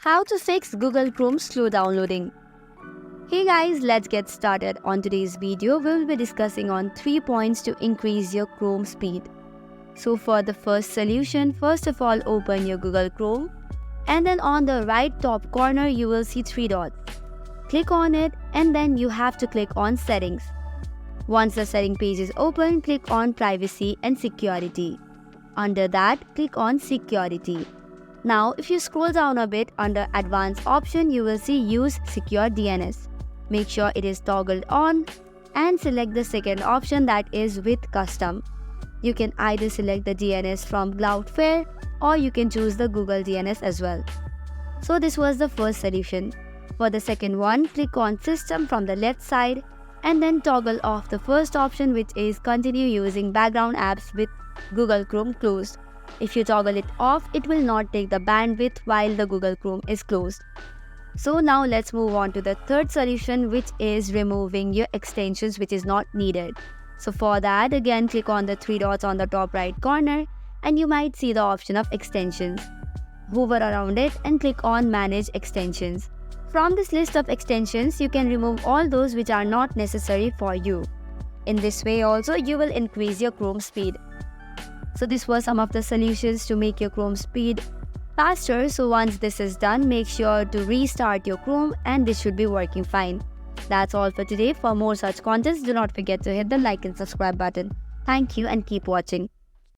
How to fix Google Chrome slow downloading. Hey guys, let's get started. On today's video, we will be discussing on 3 points to increase your Chrome speed. So for the first solution, first of all open your Google Chrome and then on the right top corner you will see 3 dots. Click on it and then you have to click on settings. Once the setting page is open, click on privacy and security. Under that, click on security. Now, if you scroll down a bit under advanced option, you will see use secure DNS. Make sure it is toggled on and select the second option, that is with custom. You can either select the DNS from Cloudflare or you can choose the Google DNS as well. So this was the first solution. For the second one, click on system from the left side and then toggle off the first option, which is continue using background apps with Google Chrome closed. If you toggle it off, it will not take the bandwidth while the Google Chrome is closed. So now let's move on to the third solution, which is removing your extensions which is not needed. So for that, again click on the 3 dots on the top right corner and you might see the option of extensions. Hover around it and click on manage extensions. From this list of extensions, you can remove all those which are not necessary for you. In this way also, you will increase your Chrome speed. So this was some of the solutions to make your Chrome speed faster. So once this is done, make sure to restart your Chrome and this should be working fine. That's all for today. For more such contents, do not forget to hit the like and subscribe button. Thank you and keep watching.